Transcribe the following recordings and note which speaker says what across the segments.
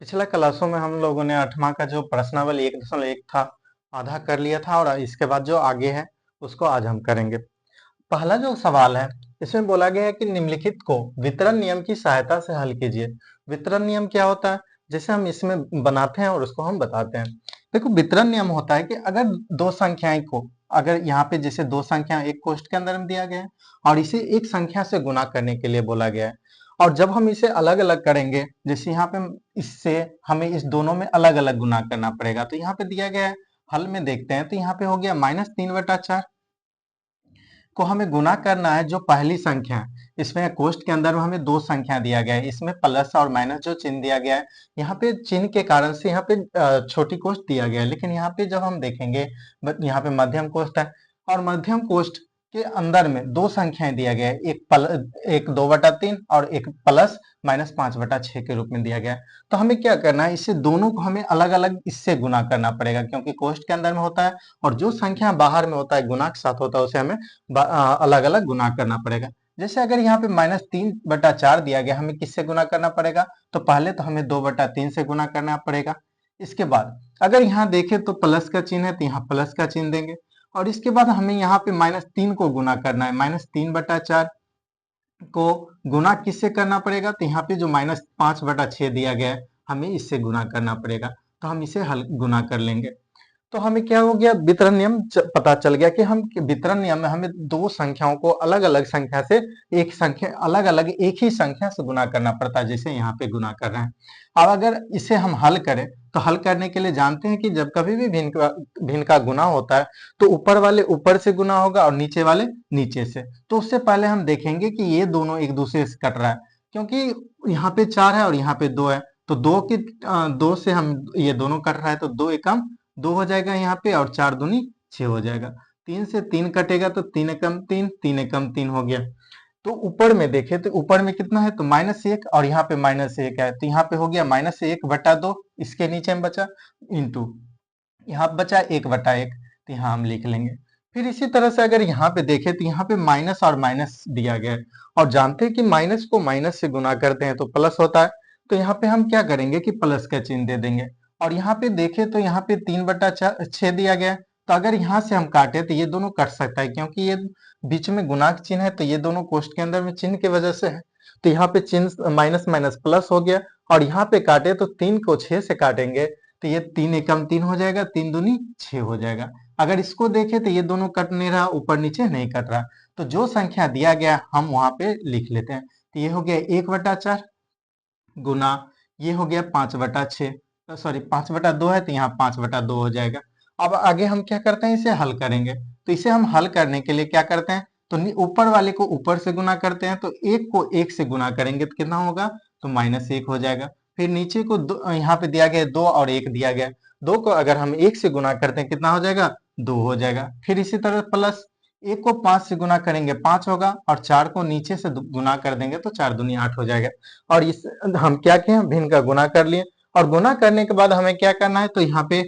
Speaker 1: पिछला क्लासों में हम लोगों ने 8वां का जो प्रश्नावली 1.1 था आधा कर लिया था और इसके बाद जो आगे है उसको आज हम करेंगे। पहला जो सवाल है इसमें बोला गया है कि निम्नलिखित को वितरण नियम की सहायता से हल कीजिए। वितरण नियम क्या होता है? जैसे हम इसमें बनाते हैं और उसको हम बताते हैं। देखो, वितरण नियम होता है कि अगर दो संख्याएं को, अगर यहाँ पे जैसे दो संख्या एक कोष्ठ के अंदर में दिया गया है और इसे एक संख्या से गुना करने के लिए बोला गया है, और जब हम इसे अलग अलग करेंगे, जैसे यहाँ पे इससे हमें इस दोनों में अलग अलग गुना करना पड़ेगा, तो यहाँ पे दिया गया है, हल में देखते हैं तो यहाँ पे हो गया -3/4 को हमें गुना करना है जो पहली संख्या है। इसमें कोष्ठ के अंदर में हमें दो संख्या दिया गया है, इसमें प्लस और माइनस जो चिन्ह दिया गया है, यहाँ पे चिन्ह के कारण से यहाँ पे छोटी कोष्ठ दिया गया है, लेकिन यहाँ पे जब हम देखेंगे यहाँ पे मध्यम कोष्ठ है और मध्यम कोष्ठ के अंदर में दो संख्याएं दिया गया है, एक 2/3 और एक प्लस माइनस 5/6 के रूप में दिया गया है। तो हमें क्या करना है, इससे दोनों को हमें अलग अलग इससे गुना करना पड़ेगा, क्योंकि कोष्ठ के अंदर में होता है और जो संख्या बाहर में होता है गुना के साथ होता है उसे हमें अलग अलग गुना करना पड़ेगा। जैसे अगर यहाँ पे -3/4 दिया गया, हमें किससे गुना करना पड़ेगा? तो पहले तो हमें 2/3 से गुना करना पड़ेगा। इसके बाद अगर यहाँ देखें तो प्लस का चिन्ह है तो यहाँ प्लस का चिन्ह देंगे, और इसके बाद हमें यहाँ पे -3 को गुना करना है। -3/4 को गुना किससे करना पड़ेगा? तो यहाँ पे जो -5/6 दिया गया है हमें इससे गुना करना पड़ेगा, तो हम इसे हल गुना कर लेंगे। तो हमें क्या हो गया, वितरण नियम पता चल गया कि हम वितरण नियम में हमें दो संख्याओं को अलग अलग संख्या से एक संख्या अलग अलग एक ही संख्या से गुना करना पड़ता है, जैसे यहाँ पे गुना कर रहे हैं। अब अगर इसे हम हल करें तो हल करने के लिए जानते हैं कि जब कभी भी भिन्न का गुना होता है तो ऊपर वाले ऊपर से गुना होगा और नीचे वाले नीचे से। तो उससे पहले हम देखेंगे कि ये दोनों एक दूसरे से कट रहा है, क्योंकि यहाँ पे 4 है और यहाँ पे 2 है, तो दो से हम ये दोनों कट रहा है, तो 2 एकम 2 हो जाएगा यहाँ पे और 4 दूनी 6 हो जाएगा। 3 से 3 कटेगा तो 3 एकम 3, 3 एकम 3 हो गया। तो ऊपर में देखे तो ऊपर में कितना है, तो -1 और यहाँ पे -1 है, तो यहाँ पे हो गया -1/2, इसके नीचे में बचा इंटू यहाँ बचा 1/1, तो यहाँ हम लिख लेंगे। फिर इसी तरह से अगर यहाँ पे देखें तो यहाँ पे माइनस और माइनस दिया गया है, और जानते हैं कि माइनस को माइनस से गुना करते हैं तो प्लस होता है, तो यहाँ पे हम क्या करेंगे कि प्लस का चिन्ह दे देंगे। और यहाँ पे देखें तो यहाँ पे 3/6 दिया गया है, तो अगर यहाँ से हम काटे तो ये दोनों कट सकता है, क्योंकि ये बीच में गुणा का चिन्ह है, तो ये दोनों कोष्ठ के अंदर में चिन्ह की वजह से है, तो यहाँ पे चिन्ह माइनस माइनस प्लस हो गया। और यहाँ पे काटे तो 3 को 6 से काटेंगे तो ये 3 एकम 3 हो जाएगा, 3 दूनी 6 हो जाएगा। अगर इसको देखें तो ये दोनों कट नहीं रहा, ऊपर नीचे नहीं कट रहा, तो जो संख्या दिया गया हम वहां पे लिख लेते हैं। तो ये हो गया 1/4 गुना ये हो गया 5/6, सॉरी 5/2 है तो यहाँ 5/2 हो जाएगा। अब आगे हम क्या करते हैं, इसे हल करेंगे। तो इसे हम हल करने के लिए क्या करते हैं, तो ऊपर वाले को ऊपर से गुना करते हैं, तो एक को एक से गुना करेंगे तो कितना होगा, तो -1 हो जाएगा। फिर नीचे को यहाँ पे दिया गया 2 और 1 दिया गया, 2 को अगर हम 1 से गुना करते हैं कितना हो जाएगा, 2 हो जाएगा। फिर इसी तरह प्लस 1 को 5 से गुना करेंगे 5 होगा, और 4 को नीचे से गुना कर देंगे तो 4 दूनी 8 हो जाएगा। और इस हम क्या किए, भिन्न का गुना कर लिए, और गुना करने के बाद हमें क्या करना है, तो यहाँ पे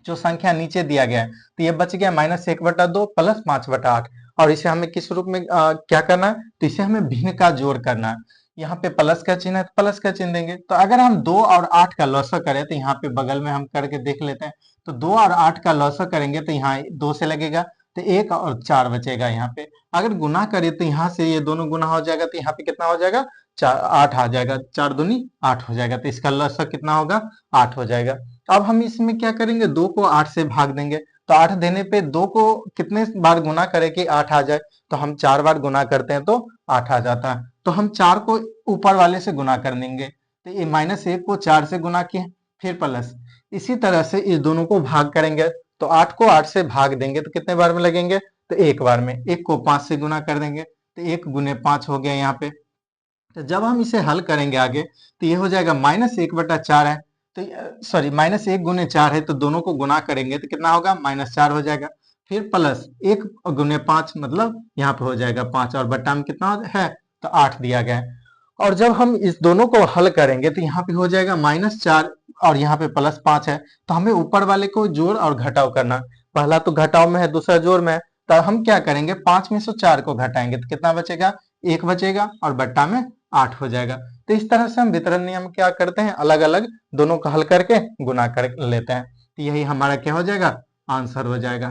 Speaker 1: जो संख्या नीचे दिया गया है तो ये बच गया -1/2 प्लस 5/8, और इसे हमें किस रूप में क्या करना है, तो इसे हमें भिन्न का जोड़ करना है। यहाँ पे प्लस का चिन्ह है तो प्लस का चिन्ह देंगे। तो अगर हम 2 और 8 का लॉसा करें तो यहाँ पे बगल में हम करके देख लेते हैं, तो 2 और 8 का लॉसा करेंगे तो यहाँ 2 से लगेगा तो 1 और 4 बचेगा यहाँ पे। अगर गुना करें तो यहाँ से ये दोनों गुना हो जाएगा, तो यहाँ पे कितना हो जाएगा, 8 आ जाएगा, 4 दूनी 8 हो जाएगा, तो इसका लॉसा कितना होगा, 8 हो जाएगा। अब हम इसमें क्या करेंगे, 2 को 8 से भाग देंगे, तो 8 देने पे 2 को कितने बार गुना करें कि 8 आ जाए, तो हम 4 बार गुना करते हैं तो 8 आ जाता है। तो हम 4 को ऊपर वाले से गुना कर देंगे, तो ये -1 को 4 से गुना किए, फिर प्लस इसी तरह से इस दोनों को भाग करेंगे, तो 8 को 8 से भाग देंगे तो कितने बार में लगेंगे, तो एक बार में। 1 को 5 से गुना कर देंगे तो 1 गुने 5 हो गया यहाँ पे। तो जब हम इसे हल करेंगे आगे तो ये हो जाएगा -1/4 है, तो सॉरी -1 गुने 4 है, तो दोनों को गुना करेंगे तो कितना होगा, -4 हो जाएगा। फिर प्लस 1 गुने 5 मतलब यहाँ पे हो जाएगा 5, और बट्टा में कितना है, तो 8 दिया गया है। और जब हम इस दोनों को हल करेंगे तो यहाँ पे हो जाएगा -4 और यहाँ पे +5 है, तो हमें ऊपर वाले को जोड़ और घटाव करना। पहला तो घटाव में है, दूसरा जोड़ में है, तो हम क्या करेंगे, 5 में से 4 को घटाएंगे तो कितना बचेगा, 1 बचेगा, और बट्टा में 8 हो जाएगा। तो इस तरह से हम वितरण नियम क्या करते हैं, अलग अलग दोनों को हल करके गुना कर लेते हैं। तो यही हमारा क्या हो जाएगा, आंसर हो जाएगा।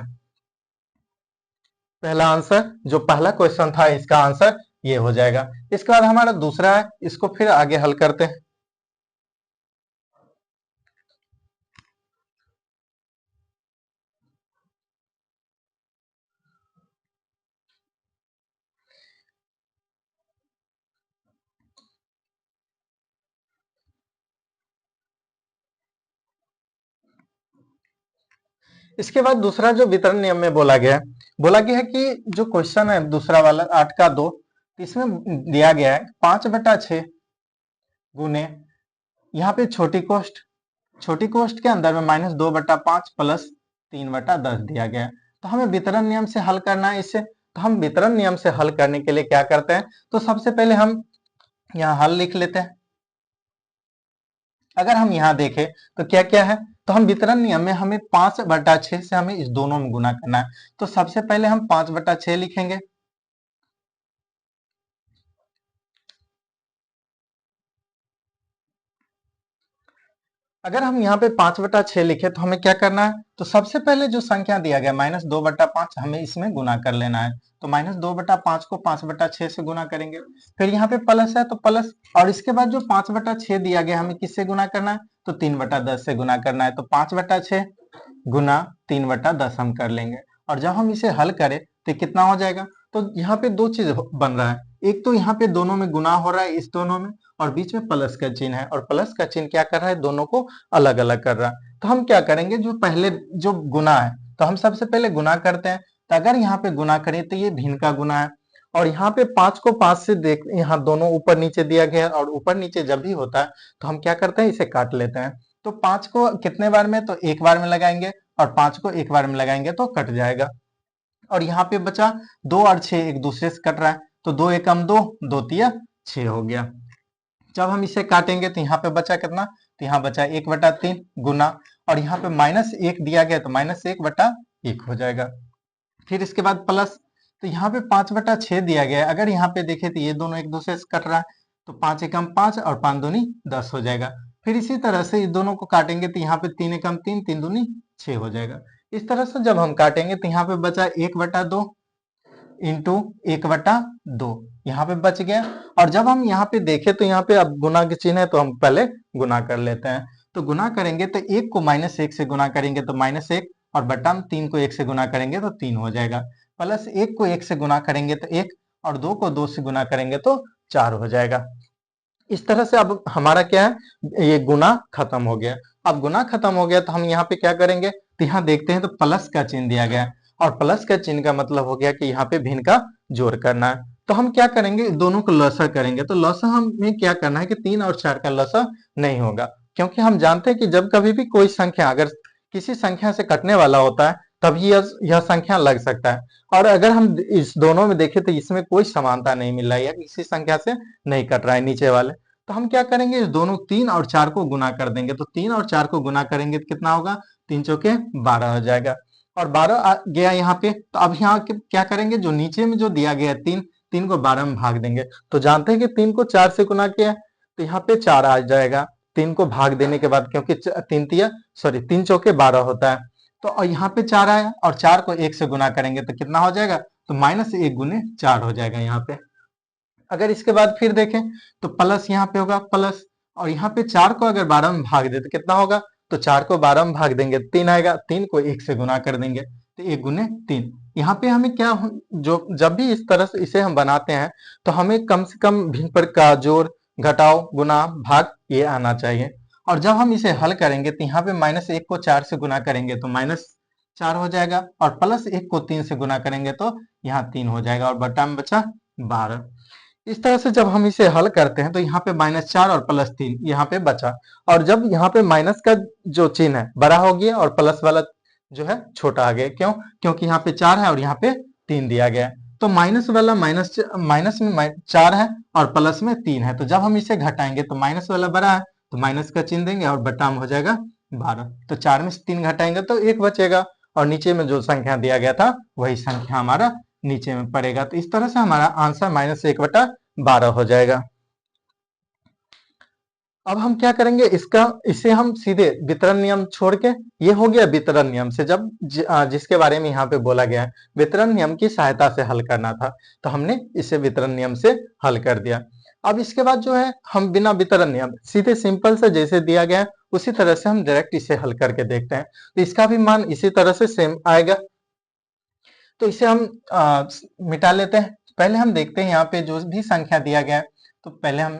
Speaker 1: पहला आंसर जो पहला क्वेश्चन था इसका आंसर ये हो जाएगा। इसके बाद हमारा दूसरा है, इसको फिर आगे हल करते हैं। इसके बाद दूसरा जो वितरण नियम में बोला गया है कि जो क्वेश्चन है दूसरा वाला 8 का 2, इसमें दिया गया है 5/6 गुने, यहाँ पे छोटी कोष्ट के अंदर में -2/5 प्लस 3/10 दिया गया है। तो हमें वितरण नियम से हल करना है इससे। तो हम वितरण नियम से हल करने के लिए क्या करते हैं, तो सबसे पहले हम यहाँ हल लिख लेते हैं। अगर हम यहाँ देखें तो क्या क्या है, तो हम वितरण नियम में हमें 5/6 से हमें इस दोनों में गुना करना है। तो सबसे पहले हम 5/6 लिखेंगे। अगर हम यहाँ पे 5/6 लिखे तो हमें क्या करना है, तो सबसे पहले जो संख्या दिया गया -2/5 हमें इसमें गुना कर लेना है। तो -2/5 को 5/6 से गुना करेंगे। फिर यहाँ पे प्लस है तो प्लस, और इसके बाद जो 5/6 दिया गया हमें किससे गुना करना है, तो 3/10 से गुना करना है। तो 5/6 गुना 3/10 हम कर लेंगे। और जब हम इसे हल करें तो कितना हो जाएगा, तो यहाँ पे दो चीज बन रहा है। एक तो यहाँ पे दोनों में गुना हो रहा है इस दोनों में, और बीच में प्लस का चिन्ह है, और प्लस का चिन्ह क्या कर रहा है, दोनों को अलग अलग कर रहा है। तो हम क्या करेंगे, जो पहले जो गुना है तो हम सबसे पहले गुना करते हैं। तो अगर यहाँ पे गुना करें तो ये भिन्न का गुना है, और यहाँ पे 5 को 5 से देख, यहाँ दोनों ऊपर नीचे दिया गया है, और ऊपर नीचे जब भी होता है तो हम क्या करते हैं, इसे काट लेते हैं। तो 5 को कितने बार में, तो एक बार में लगाएंगे, और 5 को एक बार में लगाएंगे तो कट जाएगा। और यहाँ पे बचा 2 और 6 एक दूसरे से कट रहा है, तो 2 एकम 2, 2 तिया 6 हो गया। जब हम इसे काटेंगे तो यहाँ पे बचा कितना, तो यहाँ बचा 1/3 गुना, और यहाँ पे -1 दिया गया तो -1/1 हो जाएगा। फिर इसके बाद प्लस, तो यहाँ पे 5/6 दिया गया है। अगर यहाँ पे देखें तो ये दोनों एक दूसरे से कट रहा है, तो 5 एकम 5 और 5 दूनी 10 हो जाएगा। फिर इसी तरह से इस दोनों को काटेंगे तो यहाँ पे 3 एकम 3, 3 दूनी 6 हो जाएगा। इस तरह से जब हम काटेंगे तो यहाँ पे बचा 1/2 इंटू 1/2 यहाँ पे बच गया। और जब हम यहाँ पे देखें तो यहाँ पे अब गुना के चिन्ह है, तो हम पहले गुना कर लेते हैं। तो गुना करेंगे तो 1 को -1 से गुना करेंगे तो -1, और बटा में 3 को 1 से गुना करेंगे तो 3 हो जाएगा। प्लस 1 को 1 से गुना करेंगे तो 1, और 2 को 2 से गुना करेंगे तो 4 हो जाएगा। इस तरह से अब हमारा क्या है, ये गुना खत्म हो गया। अब गुना खत्म हो गया तो हम यहाँ पे क्या करेंगे, तो यहाँ देखते हैं तो प्लस का चिन्ह दिया गया है, और प्लस का चिन्ह का मतलब हो गया कि यहाँ पे भिन्न का जोड़ करना है। तो हम क्या करेंगे, दोनों को लसा करेंगे। तो लसा हमें क्या करना है कि 3 और 4 का लसा नहीं होगा, क्योंकि हम जानते हैं कि जब कभी भी कोई संख्या अगर किसी संख्या से कटने वाला होता है तभी यह संख्या लग सकता है। और अगर हम इस दोनों में देखें तो इसमें कोई समानता नहीं मिल रहा है, या किसी संख्या से नहीं कट रहा है नीचे वाले। तो हम क्या करेंगे, इस दोनों 3 और 4 को गुना कर देंगे। तो 3 और 4 को गुना करेंगे तो कितना होगा, 3 चौके 12 हो जाएगा। और 12 आ गया यहाँ पे, तो अब यहाँ क्या करेंगे, जो नीचे में जो दिया गया है 3, 3 को 12 में भाग देंगे। तो जानते हैं कि 3 को 4 से गुना किया है, तो यहाँ पे 4 आ जाएगा 3 को भाग देने के बाद, क्योंकि 3 चौके 12 होता है। तो और यहाँ पे 4 आया, और 4 को 1 से गुना करेंगे तो कितना हो जाएगा, तो -1 गुने 4 हो जाएगा यहाँ पे। अगर इसके बाद फिर देखें तो प्लस यहाँ पे होगा प्लस, और यहाँ पे 4 को अगर 12 में भाग दे तो कितना होगा, तो 4 को 12 में भाग देंगे 3 आएगा, 3 को 1 से गुना कर देंगे तो 1 गुने 3। यहाँ पे हमें क्या जो जब भी इस तरह से इसे हम बनाते हैं तो हमें कम से कम भिन्न पर का जोड़, घटाव, गुना, भाग ये आना चाहिए। और जब हम इसे हल करेंगे तो यहाँ पे -1 को 4 से गुना करेंगे तो -4 हो जाएगा, और +1 को 3 से गुना करेंगे तो यहाँ 3 हो जाएगा, और बटा में बचा 12। इस तरह से जब हम इसे हल करते हैं तो यहाँ पे -4 और +3 यहाँ पे बचा, और जब यहाँ पे माइनस का जो चिन्ह है बड़ा हो गया और प्लस वाला जो है छोटा आ गया, क्यों, क्योंकि यहाँ पे 4 है और यहाँ पे 3 दिया गया है। तो माइनस वाला माइनस में 4 है और प्लस में 3 है, तो जब हम इसे घटाएंगे तो माइनस वाला बड़ा है तो माइनस का चिन्ह देंगे, और बटा में हो जाएगा 12। तो 4 में से 3 घटाएंगे तो 1 बचेगा, और नीचे में जो संख्या दिया गया था वही संख्या हमारा नीचे में पड़ेगा। तो इस तरह से हमारा आंसर -1/12 हो जाएगा। अब हम क्या करेंगे, इसे हम सीधे वितरण नियम छोड़ के, ये हो गया वितरण नियम से जिसके बारे में यहाँ पे बोला गया है वितरण नियम की सहायता से हल करना था, तो हमने इसे वितरण नियम से हल कर दिया। अब इसके बाद जो है हम बिना वितरण नियम सीधे सिंपल से जैसे दिया गया है उसी तरह से हम डायरेक्ट इसे हल करके देखते हैं, तो इसका भी मान इसी तरह से सेम आएगा। तो इसे हम मिटा लेते हैं। पहले हम देखते हैं यहाँ पे जो भी संख्या दिया गया है, तो पहले हम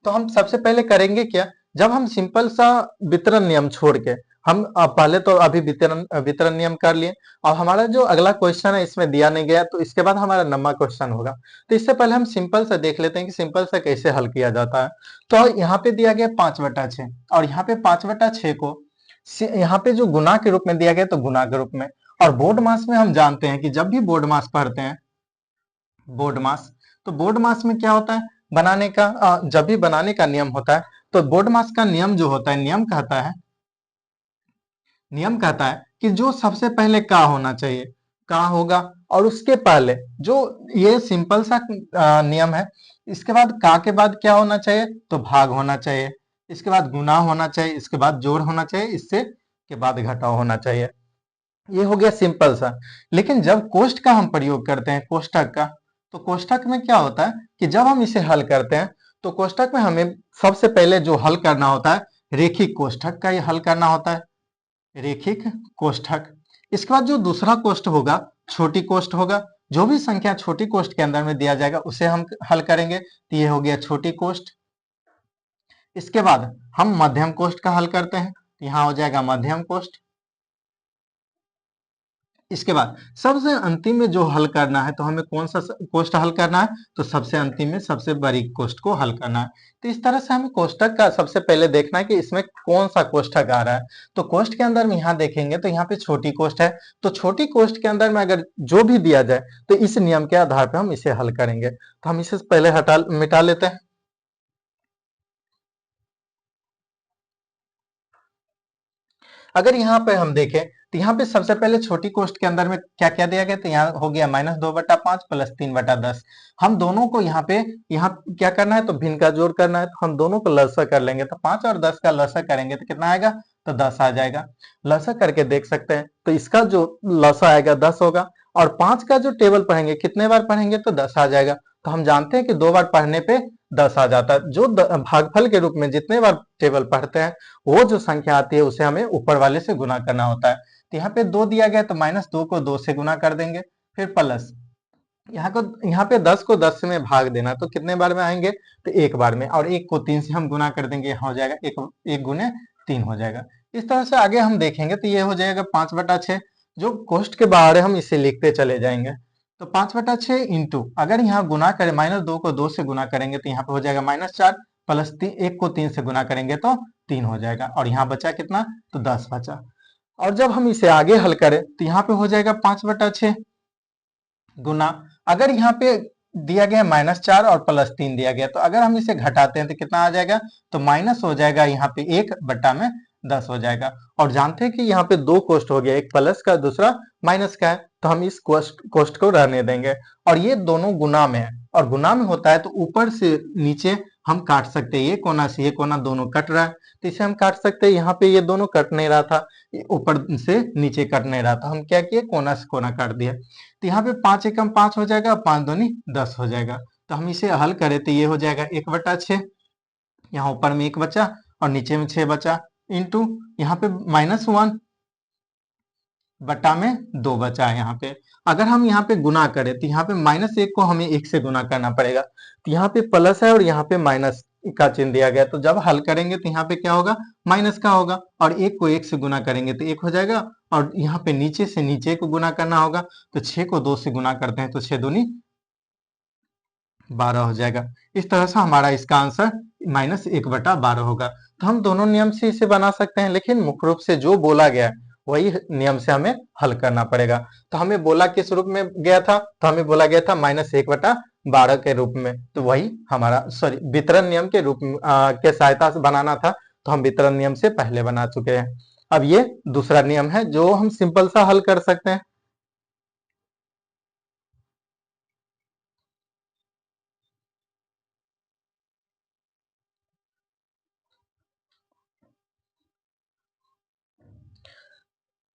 Speaker 1: सबसे पहले करेंगे क्या, जब हम सिंपल सा वितरण नियम छोड़ के हम पहले तो अभी वितरण वितरण नियम कर लिए, और हमारा जो अगला क्वेश्चन है इसमें दिया नहीं गया, तो इसके बाद हमारा नंबर क्वेश्चन होगा। तो इससे पहले हम सिंपल सा देख लेते हैं कि सिंपल सा कैसे हल किया जाता है। तो यहाँ पे दिया गया 5/6, और यहाँ पे 5/6 को यहाँ पे जो गुना के रूप में दिया गया तो गुना के रूप में, और बोर्ड मास में हम जानते हैं कि जब भी बोर्ड मास पढ़ते हैं बोर्ड मास, तो बोर्ड मास में क्या होता है, बनाने का जब भी बनाने का नियम होता है, तो बोर्ड मास का नियम जो होता है, नियम कहता है कि जो सबसे पहले का होना चाहिए का होगा, और उसके पहले जो ये सिंपल सा नियम है, इसके बाद का के बाद क्या होना चाहिए, तो भाग होना चाहिए, इसके बाद गुना होना चाहिए, इसके बाद जोड़ होना चाहिए, इससे के बाद घटाव होना चाहिए। ये हो गया सिंपल सा। लेकिन जब कोष्ट का हम प्रयोग करते हैं, कोष्ठक का, तो कोष्ठक में क्या होता है कि जब हम इसे हल करते हैं तो कोष्ठक में हमें सबसे पहले जो हल करना होता है रेखिक कोष्ठक का, ये हल करना होता है रेखिक कोष्ठक। इसके बाद जो दूसरा कोष्ठ होगा छोटी कोष्ठ होगा, जो भी संख्या छोटी कोष्ठ के अंदर में दिया जाएगा उसे हम हल करेंगे, तो ये हो गया छोटी कोष्ठ। इसके बाद हम मध्यम कोष्ठ का हल करते हैं, यहाँ हो जाएगा मध्यम कोष्ठ। इसके बाद सबसे अंतिम में जो हल करना है, तो हमें कौन सा कोष्ठ हल करना है, तो सबसे अंतिम में सबसे बड़ी कोष्ठ को हल करना है। तो इस तरह से हमें कोष्ठक का सबसे पहले देखना है कि इसमें कौन सा कोष्ठक आ रहा है। तो कोष्ठ के अंदर में यहाँ देखेंगे तो यहाँ पे छोटी कोष्ठ है, तो छोटी कोष्ठ के अंदर में अगर जो भी दिया जाए तो इस नियम के आधार पर हम इसे हल करेंगे। तो हम इसे पहले मिटा लेते हैं। अगर यहाँ पे हम देखें तो यहाँ पे सबसे पहले छोटी कोष्ठ के अंदर में क्या क्या दिया गया, तो यहाँ हो गया -2/5 + 3/10। हम दोनों को यहाँ पे यहाँ क्या करना है, तो भिन्न का जोड़ करना है, तो हम दोनों को लसा कर लेंगे, तो 5 और 10 का लसा करेंगे तो कितना आएगा, तो 10 आ जाएगा। लसा करके देख सकते हैं, तो इसका जो लसा आएगा 10 होगा, और 5 का जो टेबल पढ़ेंगे कितने बार पढ़ेंगे, तो 10 आ जाएगा। तो हम जानते हैं कि 2 बार पढ़ने पे 10 आ जाता है। जो भागफल के रूप में जितने बार टेबल पढ़ते हैं वो जो संख्या आती है उसे हमें ऊपर वाले से गुना करना होता है। तो यहाँ पे 2 दिया गया, तो -2 को 2 से गुना कर देंगे, फिर प्लस यहाँ पे 10 को 10 में भाग देना, तो कितने बार में आएंगे, तो एक बार में, और 1 को 3 से हम गुना कर देंगे, यहाँ हो जाएगा 1 गुने 3 हो जाएगा। इस तरह से आगे हम देखेंगे तो ये हो जाएगा 5/6। जो कोष्ठ के बाहर है हम इसे लिखते चले जाएंगे, तो 5/6 इंटू, अगर यहाँ गुना करें -2 को 2 से गुना करेंगे तो यहाँ पे हो जाएगा -4, प्लस 1 को 3 से गुना करेंगे तो 3 हो जाएगा, और यहाँ बचा कितना, तो 10 बचा। और जब हम इसे आगे हल करें तो यहाँ पे हो जाएगा 5/6 गुना, अगर यहाँ पे दिया गया -4 और +3 दिया गया, तो अगर हम इसे घटाते हैं तो कितना आ जाएगा, तो माइनस हो जाएगा, यहाँ पे 1/10 हो जाएगा। और जानते हैं कि यहाँ पे दो कोष्ठ हो गया, एक प्लस का दूसरा माइनस का है, तो हम इस कोष्ठ को रहने देंगे। और ये दोनों गुना में है, और गुना में होता है तो ऊपर से नीचे हम काट सकते हैं, ये कोना से ये कोना दोनों कट रहा है, तो इसे हम काट सकते हैं। यहाँ पे ये दोनों कट नहीं रहा था, ऊपर से नीचे कट नहीं रहा था, हम क्या किए, कोना से कोना काट दिया। तो यहाँ पे 5 एकम 5 हो जाएगा, 5 दूनी 10 हो जाएगा। तो हम इसे हल करें तो ये हो जाएगा 1/6, यहाँ ऊपर में 1 बचा और नीचे में 6 बचा, इंटू यहाँ पे -1 बटा में 2 बचा है यहाँ पे। अगर हम यहाँ पे गुना करें तो यहाँ पे -1 को हमें 1 से गुना करना पड़ेगा, तो यहाँ पे प्लस है और यहाँ पे माइनस का चिन्ह दिया गया, तो जब हल करेंगे तो यहाँ पे क्या होगा, माइनस का होगा, और 1 को 1 से गुना करेंगे तो 1 हो जाएगा, और यहाँ पे नीचे से नीचे को गुना करना होगा, तो 6 को 2 से गुना करते हैं तो 6 दूनी 12 हो जाएगा। इस तरह से हमारा इसका आंसर -1/12 होगा। तो हम दोनों नियम से इसे बना सकते हैं, लेकिन मुख्य रूप से जो बोला गया है वही नियम से हमें हल करना पड़ेगा। तो हमें बोला किस रूप में गया था, तो हमें बोला गया था -1/12 के रूप में, तो वही हमारा सॉरी वितरण नियम के रूप में के सहायता से बनाना था, तो हम वितरण नियम से पहले बना चुके हैं। अब ये दूसरा नियम है जो हम सिंपल सा हल कर सकते हैं।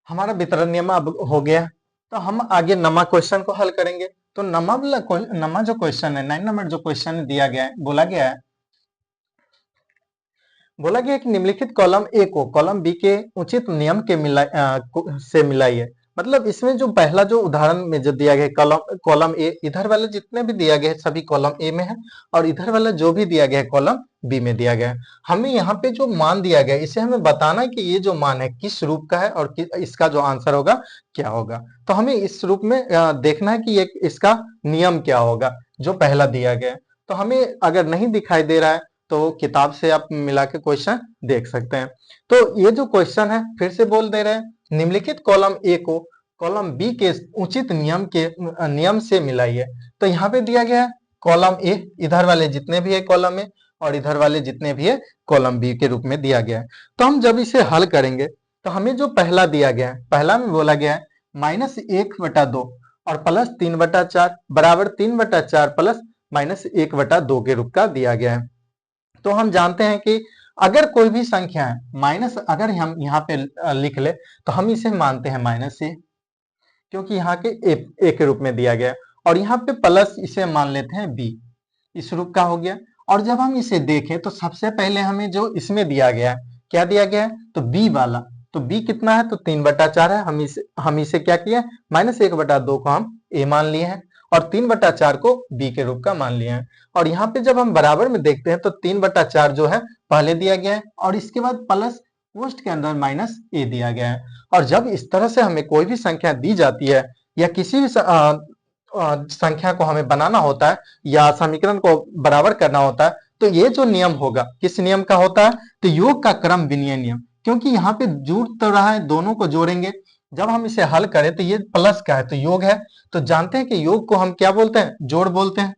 Speaker 1: हमारा वितरण नियम अब हो गया, तो हम आगे नमा क्वेश्चन को हल करेंगे। तो नमा जो क्वेश्चन है, 9 नंबर जो क्वेश्चन दिया गया है, बोला गया है कि निम्नलिखित कॉलम ए को कॉलम बी के उचित नियम के से मिलाइए। मतलब इसमें जो पहला जो उदाहरण में जो दिया गया है कॉलम ए, इधर वाले जितने भी दिया गया है सभी कॉलम ए में है, और इधर वाला जो भी दिया गया है कॉलम बी में दिया गया है। हमें यहाँ पे जो मान दिया गया है इसे हमें बताना है कि ये जो मान है किस रूप का है और इसका जो आंसर होगा क्या होगा। तो हमें इस रूप में देखना है कि ये इसका नियम क्या होगा जो पहला दिया गया है। तो हमें अगर नहीं दिखाई दे रहा है तो किताब से आप मिला के क्वेश्चन देख सकते हैं। तो ये जो क्वेश्चन है फिर से बोल दे रहे हैं, निम्नलिखित कॉलम ए को कॉलम बी के उचित नियम से मिलाइए। तो यहाँ पे दिया गया है कॉलम ए, इधर वाले जितने भी है कॉलम ए और इधर वाले जितने भी है कॉलम बी के रूप में दिया गया है। तो हम जब इसे हल करेंगे तो हमें जो पहला दिया गया है, पहला में बोला गया है -1/2 और +3/4 बराबर 3/4 प्लस -1/2 के रूप का दिया गया है। तो हम जानते हैं कि अगर कोई भी संख्या है माइनस, अगर हम यहाँ पे लिख ले तो हम इसे मानते हैं -a, क्योंकि यहाँ के ए के रूप में दिया गया है, और यहाँ पे प्लस इसे मान लेते हैं b, इस रूप का हो गया। और जब हम इसे देखें तो सबसे पहले हमें जो इसमें दिया गया है, क्या दिया गया है, तो b वाला, तो b कितना है, तो 3/4 है। हम इसे क्या किया, -1/2 को हम a मान लिए हैं और 3/4 को b के रूप का मान लिए हैं। और यहाँ पे जब हम बराबर में देखते हैं तो 3/4 जो है पहले दिया गया है और इसके बाद प्लस पोस्ट के अंदर -a दिया गया है। और जब इस तरह से हमें कोई भी संख्या दी जाती है या किसी भी संख्या को हमें बनाना होता है या समीकरण को बराबर करना होता है, तो ये जो नियम होगा किस नियम का होता है, तो योग का क्रम विनिमय नियम। क्योंकि यहाँ पे जुड़ तो रहा है, दोनों को जोड़ेंगे, जब हम इसे हल करें तो ये प्लस का है तो योग है, तो जानते हैं कि योग को हम क्या बोलते हैं, जोड़ बोलते हैं।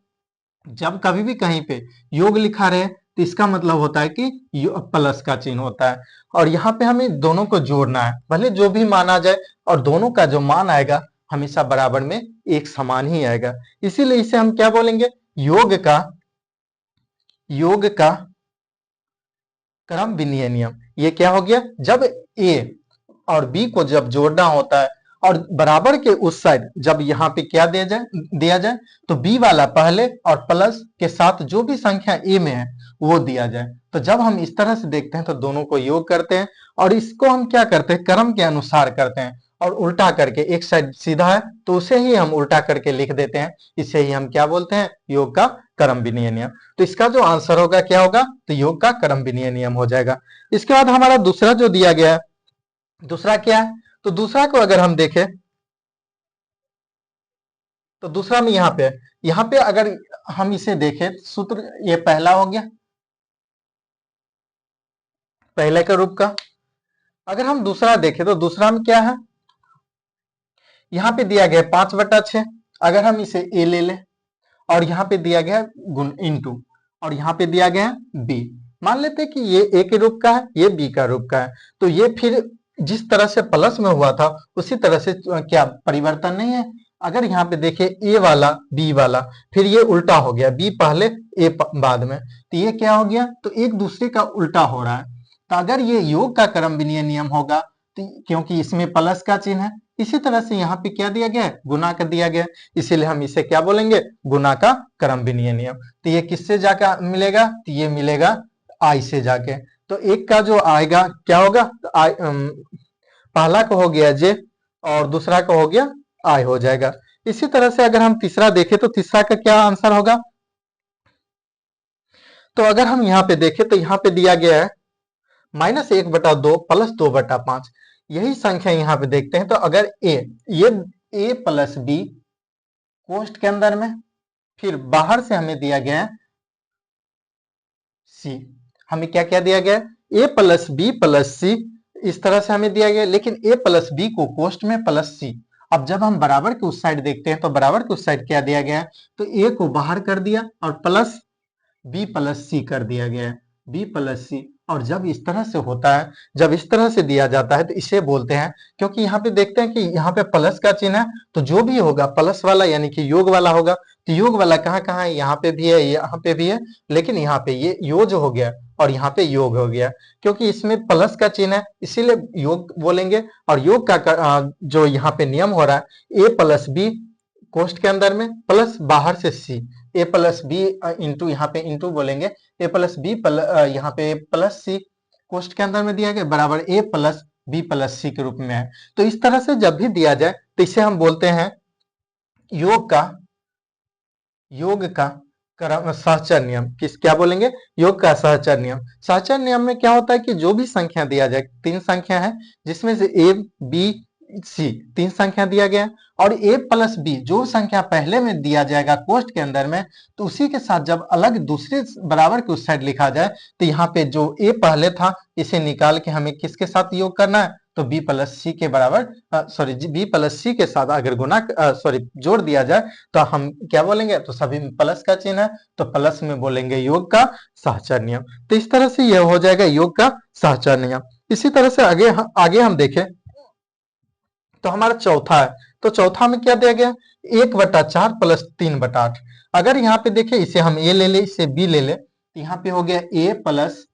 Speaker 1: जब कभी भी कहीं पे योग लिखा रहे तो इसका मतलब होता है कि प्लस का चिन्ह होता है, और यहाँ पे हमें दोनों को जोड़ना है, भले जो भी मान आ जाए, और दोनों का जो मान आएगा हमेशा बराबर में एक समान ही आएगा। इसीलिए इसे हम क्या बोलेंगे, योग का क्रम विनिमय नियम। ये क्या हो गया, जब ए और बी को जब जोड़ना होता है और बराबर के उस साइड जब यहाँ पे क्या दिया जाए तो बी वाला पहले और प्लस के साथ जो भी संख्या ए में है वो दिया जाए। तो जब हम इस तरह से देखते हैं तो दोनों को योग करते हैं और इसको हम क्या करते हैं, क्रम के अनुसार करते हैं, और उल्टा करके एक साइड सीधा है तो उसे ही हम उल्टा करके लिख देते हैं। इसे ही हम क्या बोलते हैं, योग का क्रम विनिमय नियम। तो इसका जो आंसर होगा क्या होगा, तो योग का क्रम विनिमय नियम हो जाएगा। इसके बाद हमारा दूसरा जो दिया गया है, दूसरा क्या है, तो दूसरा को अगर हम देखें तो दूसरा में यहाँ पे अगर हम इसे देखें, सूत्र ये पहला हो गया, पहले के रूप का। अगर हम दूसरा देखें तो दूसरा में क्या है, यहाँ पे दिया गया 5/6, अगर हम इसे a ले लें और यहाँ पे दिया गया गुण इंटू, और यहाँ पे दिया गया b, मान लेते हैं कि ये a के रूप का है, ये b का रूप का है, तो ये फिर जिस तरह से प्लस में हुआ था उसी तरह से क्या परिवर्तन नहीं है। अगर यहाँ पे देखिए a वाला b वाला, फिर ये उल्टा हो गया, b पहले a बाद में, तो ये क्या हो गया, तो एक दूसरे का उल्टा हो रहा है। तो अगर ये योग का क्रम विनिमय नियम होगा तो क्योंकि इसमें प्लस का चिन्ह है, इसी तरह से यहाँ पे क्या दिया गया है, गुना कर दिया गया, इसीलिए हम इसे क्या बोलेंगे, गुना का क्रम विनिमय नियम। तो ये किससे जाकर मिलेगा, तो ये मिलेगा आई से जाके। तो एक का जो आएगा क्या होगा, तो पहला को हो गया जे और दूसरा को हो गया आई हो जाएगा। इसी तरह से अगर हम तीसरा देखें तो तीसरा का क्या आंसर होगा, तो अगर हम यहाँ पे देखें तो यहाँ पे दिया गया है -1/2 प्लस 2/5, यही संख्या यहाँ पे देखते हैं। तो अगर ये a प्लस बी कोष्ठ के अंदर में, फिर बाहर से हमें दिया गया है c, हमें क्या क्या दिया गया है, a plus B plus c, इस तरह से हमें दिया गया, लेकिन a प्लस बी को कोष्ठ में प्लस c। अब जब हम बराबर के उस साइड देखते हैं तो बराबर के उस साइड क्या दिया गया है, तो a को बाहर कर दिया और प्लस b प्लस c कर दिया गया है। बी प्लस सी। और जब इस तरह से होता है, जब इस तरह से दिया जाता है तो इसे बोलते हैं, क्योंकि यहाँ पे देखते हैं कि यहाँ पे प्लस का चिन्ह है, तो जो भी होगा प्लस वाला यानी कि योग वाला होगा। तो योग वाला कहाँ कहाँ है, यहाँ पे भी है, यहाँ पे भी है, लेकिन यहाँ पे ये योज हो गया और यहाँ पे योग हो गया, क्योंकि इसमें प्लस का चिन्ह है इसीलिए योग बोलेंगे। और योग का जो यहाँ पे नियम हो रहा है, ए प्लस बी कोष्ट के अंदर में प्लस बाहर से सी, ए प्लस बी इंटू, यहाँ पे इंटू बोलेंगे, ए प्लस बी यहाँ पे प्लस सी कोष्ट के अंदर में दिया गया बराबर ए प्लस बी प्लस सी के रूप में है। तो इस तरह से जब भी दिया जाए तो इसे हम बोलते हैं योग का क्रम सहचर नियम। किस क्या बोलेंगे, योग का सहचर नियम। सहचर नियम में क्या होता है कि जो भी संख्या दिया जाए, तीन संख्या है जिसमें से ए बी सी तीन संख्या दिया गया, और ए प्लस बी जो संख्या पहले में दिया जाएगा कोष्ट के अंदर में, तो उसी के साथ जब अलग दूसरे बराबर के उस साइड लिखा जाए, तो यहाँ पे जो ए पहले था इसे निकाल के हमें किसके साथ योग करना है, तो बी प्लस सी के बराबर, सॉरी बी प्लस सी के साथ अगर जोड़ दिया जाए तो हम क्या बोलेंगे, तो सभी में प्लस का चिन्ह है तो प्लस में बोलेंगे योग का सहचर नियम। तो इस तरह से यह हो जाएगा योग का सहचर नियम। इसी तरह से आगे हम देखें तो हमारा चौथा है, तो चौथा में क्या दिया गया, 1/4 प्लस 3/8। अगर यहाँ पे देखें, इसे हम ए ले ले, इसे बी ले ले, तो यहाँ पे हो गया ए प्लस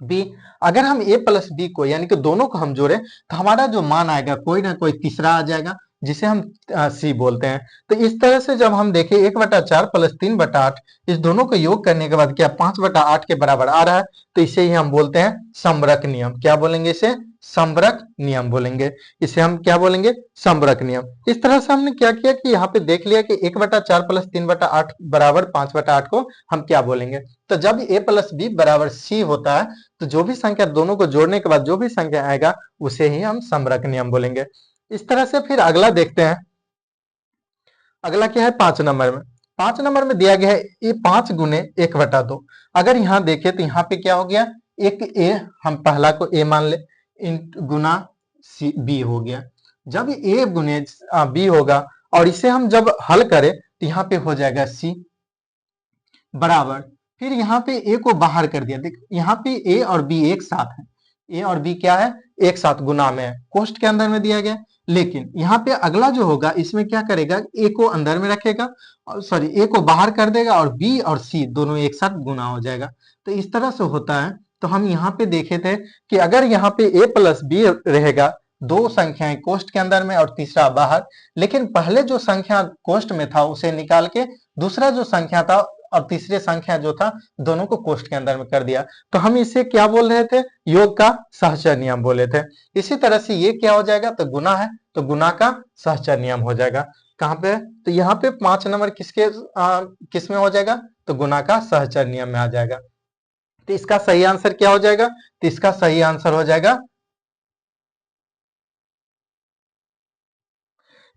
Speaker 1: बी। अगर हम ए प्लस बी को यानी कि दोनों को हम जोड़े तो हमारा जो मान आएगा कोई ना कोई तीसरा आ जाएगा जिसे हम सी बोलते हैं। तो इस तरह से जब हम देखें 1/4 प्लस 3/8, इस दोनों को योग करने के बाद क्या 5/8 के बराबर आ रहा है, तो इसे ही हम बोलते हैं समरक नियम। क्या बोलेंगे इसे, समरक नियम बोलेंगे। इसे हम क्या बोलेंगे, समरक नियम। इस तरह से हमने क्या किया कि यहाँ पे देख लिया कि 1/4 प्लस 3/8 बराबर 5/8 को हम क्या बोलेंगे। तो जब ए प्लस बी बराबर सी होता है तो जो भी संख्या दोनों को जोड़ने के बाद जो भी संख्या आएगा उसे ही हम समरक नियम बोलेंगे। इस तरह से फिर अगला देखते हैं। अगला क्या है, 5 नंबर में। 5 नंबर में दिया गया है ये 5 गुने 1/2। अगर यहाँ देखें तो यहाँ पे क्या हो गया, एक ए हम पहला को ए मान ले, गुना सी बी हो गया। जब ए गुने बी होगा और इसे हम जब हल करें तो यहाँ पे हो जाएगा सी बराबर, फिर यहाँ पे ए को बाहर कर दिया। देख यहाँ पे ए और बी एक साथ है, ए और बी क्या है, एक साथ गुना में है, कोष्ट के अंदर में दिया गया। लेकिन यहाँ पे अगला जो होगा इसमें क्या करेगा, ए को अंदर में रखेगा, सॉरी ए को बाहर कर देगा और बी और सी दोनों एक साथ गुना हो जाएगा। तो इस तरह से होता है। तो हम यहाँ पे देखे थे कि अगर यहाँ पे ए प्लस बी रहेगा, दो संख्याएं कोष्ट के अंदर में और तीसरा बाहर, लेकिन पहले जो संख्या कोष्ट में था उसे निकाल के दूसरा जो संख्या था और तीसरे संख्या जो था दोनों को कोष्ट के अंदर में कर दिया, तो हम इसे क्या बोल रहे थे, योग का सहचर नियम बोले थे। इसी तरह से ये क्या हो जाएगा, तो गुना है तो गुना का सहचर नियम हो जाएगा। कहाँ पे, तो यहाँ पे 5 नंबर किस में हो जाएगा, तो गुना का सहचर नियम में आ जाएगा। तो इसका सही आंसर क्या हो जाएगा, तो इसका सही आंसर हो जाएगा,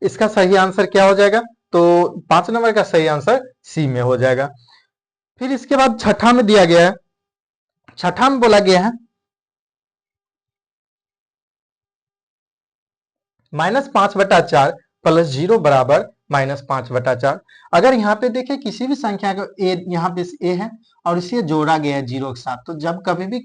Speaker 1: इसका सही आंसर क्या हो जाएगा, तो 5 नंबर का सही आंसर सी में हो जाएगा। फिर इसके बाद छठा में दिया गया है, छठा में बोला गया है -5/4 प्लस 0 बराबर -5/4। अगर यहाँ पे देखें किसी भी संख्या को ए, यहाँ पे ए है और इसे जोड़ा गया है 0 के साथ, तो जब कभी भी